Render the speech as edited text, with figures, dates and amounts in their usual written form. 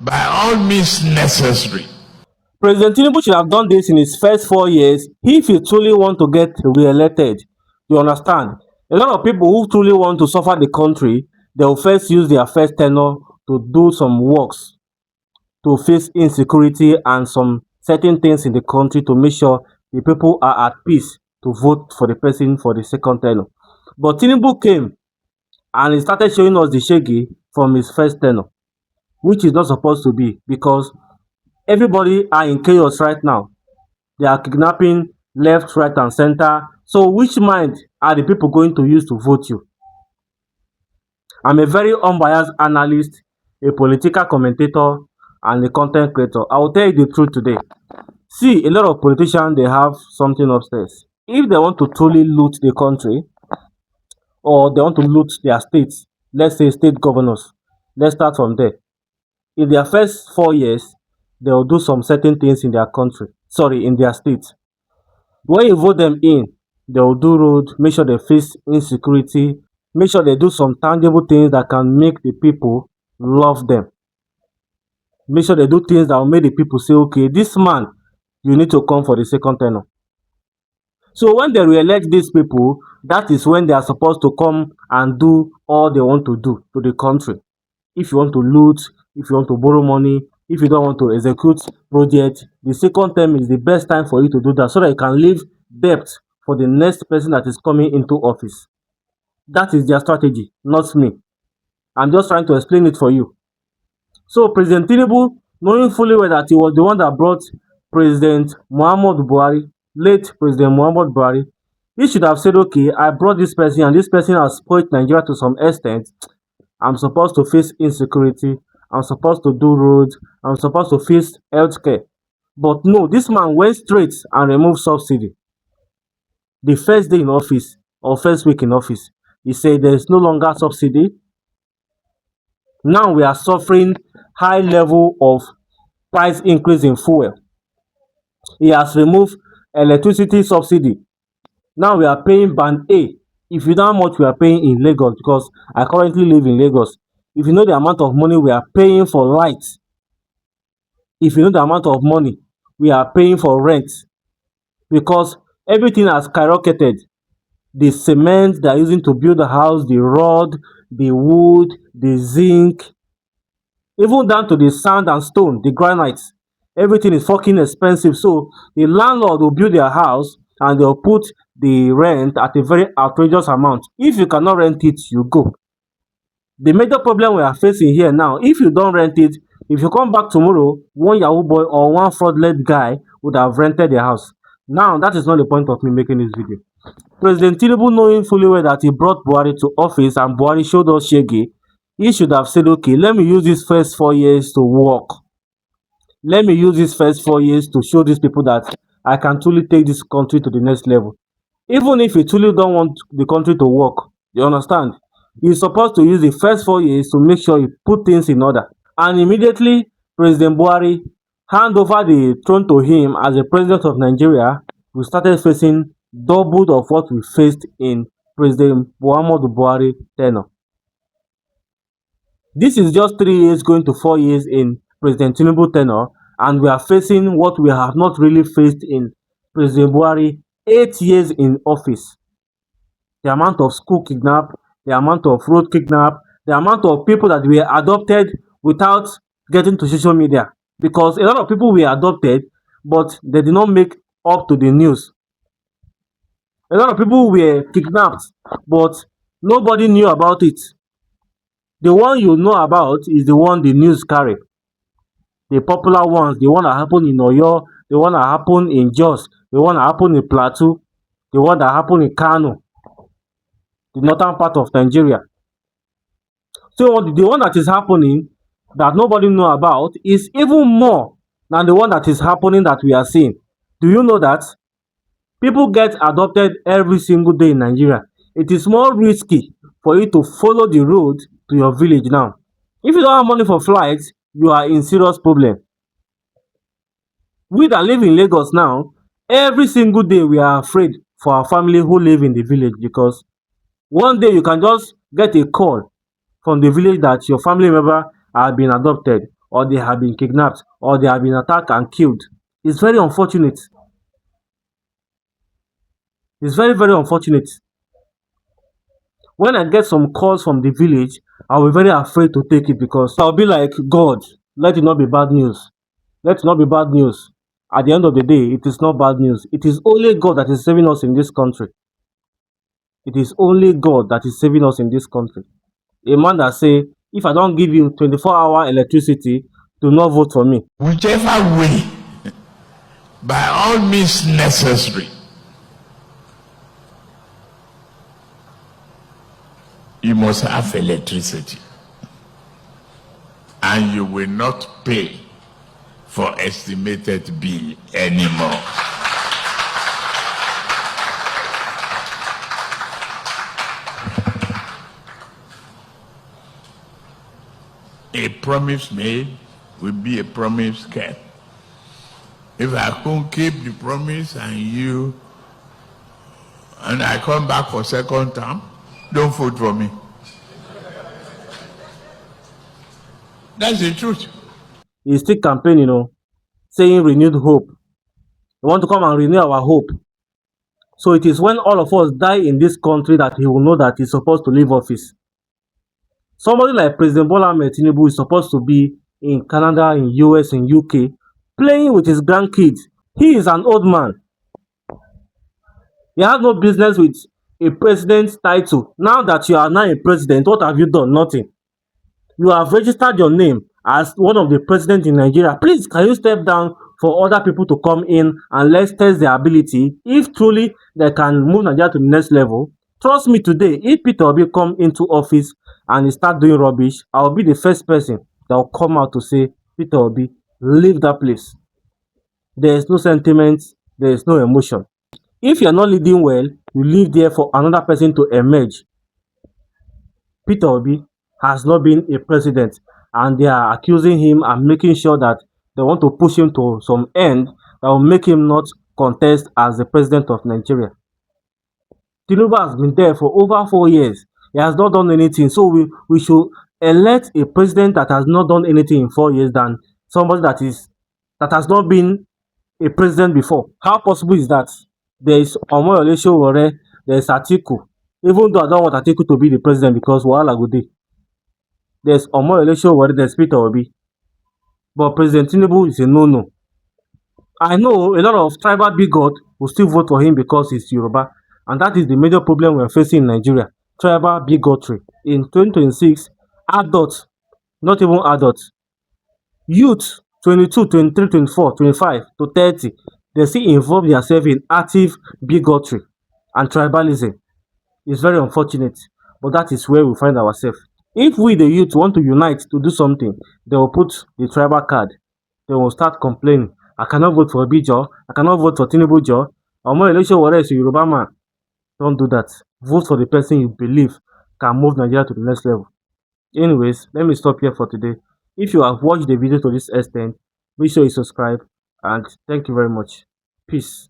by all means necessary. President Tinubu should have done this in his first 4 years if he truly want to get re-elected. You understand? A lot of people who truly want to suffer the country, they will first use their first tenure to do some works to face insecurity and some certain things in the country to make sure the people are at peace to vote for the person for the second tenure. But Tinubu came and he started showing us the shege from his first tenure, which is not supposed to be, because everybody are in chaos right now. They are kidnapping left, right, and center. So which mind are the people going to use to vote you? I'm a very unbiased analyst, a political commentator, and a content creator. I will tell you the truth today. See, a lot of politicians, they have something upstairs. If they want to truly loot the country, or they want to loot their states, let's say state governors, let's start from there. In their first 4 years, they will do some certain things in their country, sorry, in their state. When you vote them in, they will do road, make sure they face insecurity, make sure they do some tangible things that can make the people love them. Make sure they do things that will make the people say, okay, this man, you need to come for the second tenure. So when they re-elect these people, that is when they are supposed to come and do all they want to do to the country. If you want to loot, if you want to borrow money, if you don't want to execute project, the second term is the best time for you to do that so that you can leave debt for the next person that is coming into office. That is their strategy, not me. I'm just trying to explain it for you. So President Tinubu, knowing fully well that he was the one that brought President Muhammad Buhari, late President Muhammad Buhari, he should have said, okay, I brought this person and this person has spoiled Nigeria to some extent. I'm supposed to face insecurity. I'm supposed to do roads. I'm supposed to face healthcare. But no, this man went straight and removed subsidy. The first day in office, or first week in office, he said there is no longer subsidy. Now we are suffering high level of price increase in fuel. He has removed electricity subsidy. Now we are paying band A. If you know how much we are paying in Lagos, because I currently live in Lagos, if you know the amount of money we are paying for light, if you know the amount of money we are paying for rent, because everything has skyrocketed. The cement they are using to build the house, the rod, the wood, the zinc, even down to the sand and stone, the granite, everything is fucking expensive. So the landlord will build their house and they'll put the rent at a very outrageous amount. If you cannot rent it, you go. The major problem we are facing here now, if you don't rent it, if you come back tomorrow, one Yahoo boy or one fraudulent guy would have rented the house. Now, that is not the point of me making this video. President Tinubu, knowing fully well that he brought Buhari to office and Buhari showed us shege, he should have said, okay, let me use these first 4 years to work. Let me use these first 4 years to show these people that I can truly take this country to the next level. Even if you truly don't want the country to work, you understand? You're supposed to use the first 4 years to make sure you put things in order. And immediately, President Buhari hand over the throne to him as the president of Nigeria, we started facing double of what we faced in President Muhammad Buhari tenure. This is just 3 years going to 4 years in President Tinubu tenure, and we are facing what we have not really faced in President Buhari 8 years in office. The amount of school kidnap, the amount of road kidnap, the amount of people that were adopted without getting to social media. Because a lot of people were adopted, but they did not make up to the news. A lot of people were kidnapped, but nobody knew about it. The one you know about is the one the news carry. The popular ones, the one that happened in Oyo, the one that happened in Jos, the one that happened in Plateau, the one that happened in Kano, the northern part of Nigeria. So the one that is happening that nobody know about is even more than the one that is happening that we are seeing. Do you know that? People get adopted every single day in Nigeria. It is more risky for you to follow the road to your village now. If you don't have money for flights, you are in serious problem. We that live in Lagos now, every single day we are afraid for our family who live in the village, because one day you can just get a call from the village that your family member has been adopted. or they have been kidnapped, or they have been attacked and killed. It's very unfortunate. It's very, very unfortunate. When I get some calls from the village, I'll be very afraid to take it because I'll be like, God, let it not be bad news. Let it not be bad news. At the end of the day, it is not bad news. It is only God that is saving us in this country. It is only God that is saving us in this country. A man that say, if I don't give you 24-hour electricity, do not vote for me. Whichever way, by all means necessary, you must have electricity. And you will not pay for estimated bill anymore. A promise made will be a promise kept. If I can't keep the promise and I come back for second term, don't vote for me. That's the truth. He's still campaigning, saying renewed hope. He want to come and renew our hope. So it is when all of us die in this country that he will know that he's supposed to leave office. Somebody like President Bola Ahmed Tinubu is supposed to be in Canada, in US, in UK, playing with his grandkids. He is an old man. He has no business with a president's title. Now that you are now a president, what have you done? Nothing. You have registered your name as one of the presidents in Nigeria. Please, can you step down for other people to come in and let's test their ability? If truly they can move Nigeria to the next level, trust me today, if Peter Obi come into office and he start doing rubbish, I'll be the first person that will come out to say, Peter Obi, leave that place. There is no sentiment, there is no emotion. If you're not leading well, you leave there for another person to emerge. Peter Obi has not been a president, and they are accusing him and making sure that they want to push him to some end that will make him not contest as the president of Nigeria. Tinubu has been there for over 4 years. He has not done anything. So we should elect a president that has not done anything in 4 years than somebody that has not been a president before. How possible is that? There is Omoyole Sowore, there is Atiku. Even though I don't want Atiku to be the president because wahala go dey. There's Omoyole Sowore, there's Peter Obi. But President Tinubu is a no-no. I know a lot of tribal bigots will still vote for him because he's Yoruba. And that is the major problem we're facing in Nigeria. Tribal bigotry. In 2026, adults, not even adults, youth, 22, 23, 24, 25 to 30, they still involve themselves in active bigotry and tribalism. It's very unfortunate, but that is where we find ourselves. If we, the youth, want to unite to do something, they will put the tribal card. They will start complaining. I cannot vote for Obijo. I cannot vote for Tinubu Jo. Omoyole Sowore is a Yoruba man. Don't do that. Vote for the person you believe can move Nigeria to the next level. Anyways, let me stop here for today. If you have watched the video to this extent, make sure you subscribe and thank you very much. Peace.